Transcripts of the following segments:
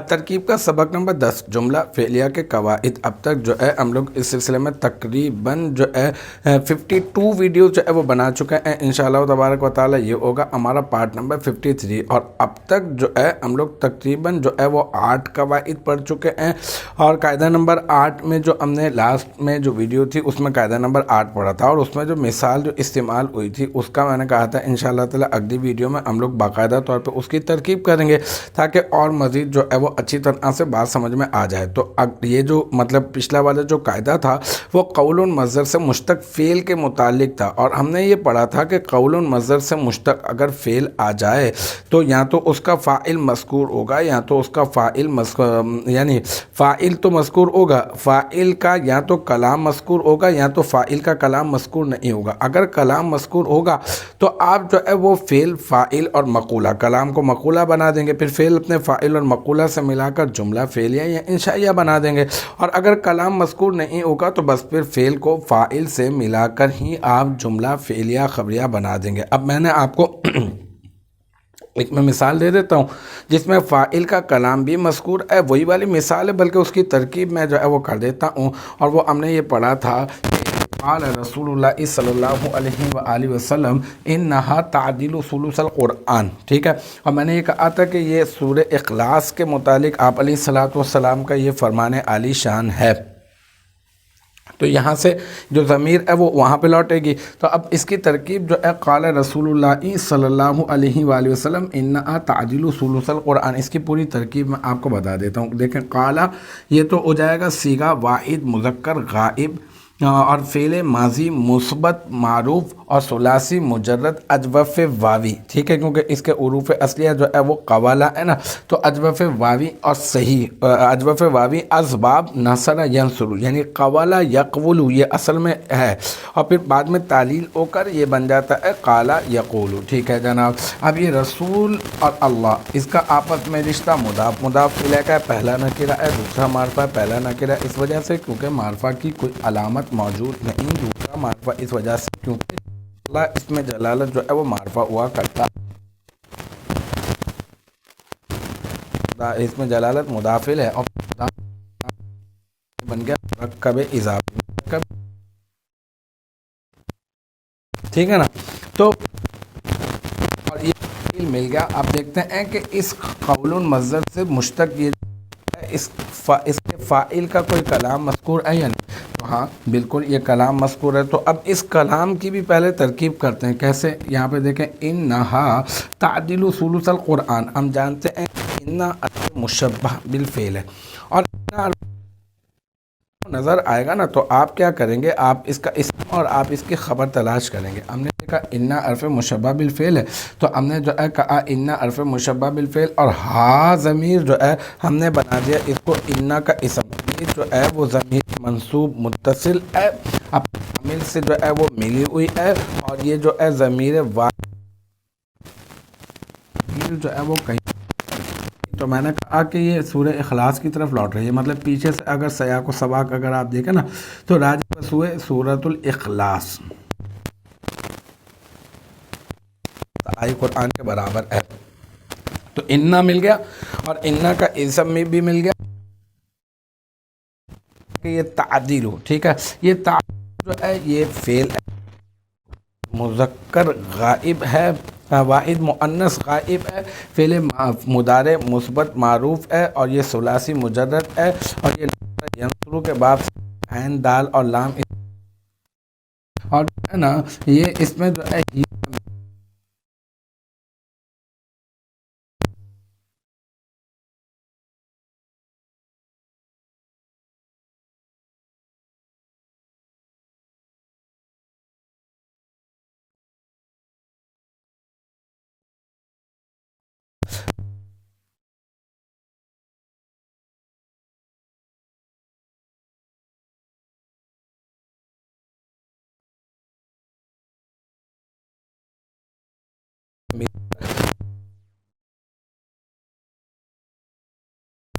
तरकीब का सबक नंबर 10 जुमला फेलिया के कवाइद। अब तक जो है हम लोग इस सिलसिले में तकरीबन जो है 52 वीडियो जो है वो बना चुके हैं। इंशाअल्लाह तबारक व तआला ये होगा हमारा पार्ट नंबर 53 और अब तक जो है हम लोग तकरीबन जो है वो 8 कवाइद पढ़ चुके हैं। और कायदा नंबर 8 में जो हमने लास्ट में जो वीडियो थी उसमें कायदा नंबर 8 पढ़ा था और उसमें जो मिसाल जो इस्तेमाल हुई थी उसका मैंने कहा था इंशाअल्लाह ताला अगली वीडियो में हम लोग बाकायदा तौर पर उसकी तरकीब करेंगे ताकि और मज़ीद जो है वो अच्छी तरह से बात समझ में आ जाए। तो ये जो मतलब पिछला वाला जो कायदा था वो कौलुन मज़दर से मुश्तक फ़ेल के मुतालिक था और हमने ये पढ़ा था कि कौलुन मज़दर से मुश्तक अगर फ़ेल आ जाए तो या तो उसका फ़ाइल मज़कूर होगा या तो उसका फ़ाइल यानी फ़ाइल तो मज़कूर होगा, फ़ाइल का या तो कलाम मज़कूर होगा या तो फ़ाइल का कलाम मज़कूर नहीं होगा। अगर कलाम मज़कूर होगा तो आप जो है वो फ़ेल फ़ाइल और मक़ूला, कलाम को मक़ूला बना देंगे, फिर फ़ेल अपने फ़ाइल और मक़ूला से मिलाकर जुमला फ़ेलिया या इंशाइया बना देंगे। और अगर कलाम मज़कूर नहीं होगा तो बस फिर फ़ेल को फ़ाइल से मिलाकर ही आप जुमला फ़ेलिया ख़बरिया बना देंगे। अब मैंने आपको एक मैं मिसाल दे देता हूँ जिसमें फ़ाइल का कलाम भी मज़कूर है, वही वाली मिसाल है, बल्कि उसकी तरकीब मैं जो है वो कर देता हूँ। और वो हमने ये पढ़ा था क़ाल रसूलुल्लाह सल्लल्लाहु अलैहि वसल्लम इन्नहा तादिलु सुलुसल क़ुरआन। ठीक है, और मैंने ये कहा था कि ये सूरह इखलास के मुतालिक आप अलैहिस्सलातु वस्सलाम का ये फरमान आली शान है। तो यहाँ से जो ज़मीर है वो वहाँ पे लौटेगी। तो अब इसकी तरकीब जो है क़ाल रसूलुल्लाह सल्लल्लाहु अलैहि वसल्लम इन्ना तादिलु सुलुसल क़ुरआन, इसकी पूरी तरकीब मैं आपको बता देता हूँ। देखें क़ाला ये तो हो जाएगा सीगा वाहिद मुज़क्कर गाइब और फ़ेल माजी मुस्बत मारूफ और सुलासी मुजर्रद अजवफ़ वावी। ठीक है, क्योंकि इसके उरूफ़ असलिया जो है वो कवाला है ना, तो अजवफ़ वावी और सही अजवफ़ वावी असबाब नसरा यंसुरु यानी कवाला यकवुलु ये असल में है और फिर बाद में तालील होकर ये बन जाता है काला यकूलु। ठीक है जनाब। अब ये रसूल और अल्लाह इसका आपस में रिश्ता मुदाफ मुदाफ इलैह का पहला नकीरा है, दूसरा मारफा पहला नकीरा इस वजह से क्योंकि मारफा की कोई अलामत मौजूद नहीं, दूसरा मारफा इस वजह से क्योंकि अल्लाह इसमें जलालत जो है वो मारफा हुआ करता, इसमें जलालत मुदाफिल है और बन गया मुरक्कब इज़ाफ़ी। ठीक है ना। तो और ये मिल गया। आप देखते हैं कि इस कौलुन मज़दर से मुश्तक ये इसके फ़ाइल का कोई कलाम मज़कूर है या नहीं, तो हाँ बिल्कुल ये कलाम मज़कूर है। तो अब इस कलाम की भी पहले तरकीब करते हैं। कैसे, यहाँ पे देखें इन्नहा तादिलु सुलुसल क़ुरआन, हम जानते हैं इन्ना मुशब्बह बिल फ़ेल है और इन्ना नज़र आएगा ना तो आप क्या करेंगे, आप इसका इसम और आप इसकी ख़बर तलाश करेंगे। हमने देखा इन्ना अर्फ़ मुशब्बह बिल फ़ेल है तो हमने जो है कहा इन्ना अर्फ़ मुशब्बह बिल फ़ेल और हा ज़मीर जो है हमने बना दिया इसको इन्ना का इसम। ये जो है वो ज़मीर मंसूब मुत्तसिल है, अब अमिल से जो है वो मिली हुई है और ये जो है ज़मीर वाहिद जो है वो कहीं। तो मैंने कहा कि ये सूरह इखलास की तरफ लौट रही है, मतलब पीछे से अगर सयाक व सबाक अगर आप देखें ना तो राजी बस हुए सूरतुल इखलास आई कुरान के बराबर है। तो इन्ना मिल गया और इन्ना का इसम में भी मिल गया कि ये तादिल हो। ठीक है, ये तादिल जो है ये फेल है, मुज़क्कर गाइब है, वाहिद मुअन्नस गाइब है, फ़ेल मुदारे मुस्बत मारूफ है और ये सुलासी मुजर्रद है और ये यंसुरु के बाद ऐन दाल और लाम और है ना ये इसमें जो है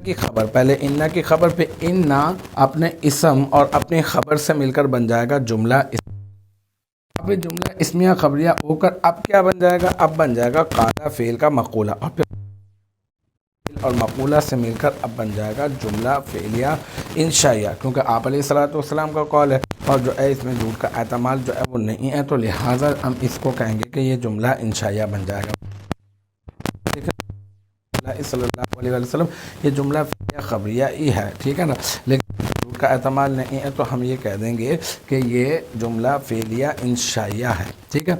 کی خبر، پہلے انا کی خبر پہ انا اپنے اسم اور اپنی خبر سے مل کر بن جائے گا جملہ اب یہ جملہ اسمیہ خبریہ ہو کر اب کیا بن جائے گا؟ اب بن جائے گا قال فعل کا مقولہ، اور پھر فعل اور مقولہ سے مل کر اب بن جائے گا جملہ فعلیہ انشائیہ، کیونکہ آپ علیہ الصلوۃ والسلام کا قول ہے اور جو ہے اس میں جھوٹ کا احتمال جو ہے وہ نہیں ہے، تو لہٰذا ہم اس کو کہیں گے کہ یہ جملہ انشائیہ بن جائے گا۔ صلی اللہ علیہ وسلم یہ جملہ فعلیہ خبریہ ہی ہے، ٹھیک ہے نا، لیکن جھوٹ کا احتمال نہیں ہے تو ہم یہ کہہ دیں گے کہ یہ جملہ فعلیہ انشائیہ ہے، ٹھیک ہے۔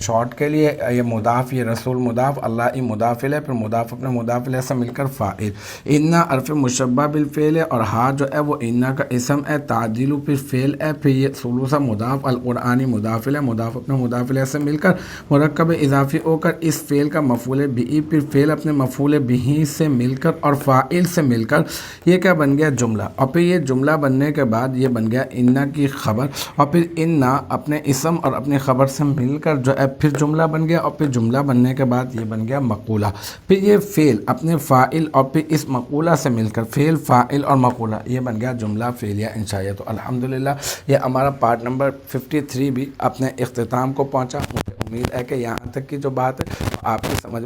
شارٹ کے لیے یہ مضاف، یہ رسول مضاف، اللہ مضاف الیہ، پھر مضاف اپنے مضاف الیہ سے مل کر فاعل، انا حرف مشبہ بالفعل ہے اور ہا جو ہے وہ انا کا اسم ہے، تعدیل پھر فعل ہے، پھر یہ ثلثہ مضاف، القرآنی مضاف الیہ، مضاف اپنے مضاف الیہ سے مل کر مرکب اضافی ہو کر اس فعل کا مفعول بہ، پھر فعل اپنے مفعول بہ سے مل کر اور فاعل سے مل کر یہ کیا بن گیا؟ جملہ، اور پھر یہ جملہ بننے کے بعد یہ بن گیا انا کی خبر، اور پھر انا اپنے اسم اور اپنی خبر سے مل کر جو ہے پھر جملہ بن گیا، اور پھر جملہ بننے کے بعد یہ بن گیا مقولہ، پھر یہ فعل اپنے فاعل اور پھر اس مقولہ سے مل کر فعل فاعل اور مقولہ، یہ بن گیا جملہ فعلیہ انشائیہ۔ تو الحمدللہ یہ ہمارا پارٹ نمبر 53 بھی اپنے اختتام کو پہنچا۔ مجھے امید ہے کہ یہاں تک کی جو بات ہے آپ کی سمجھ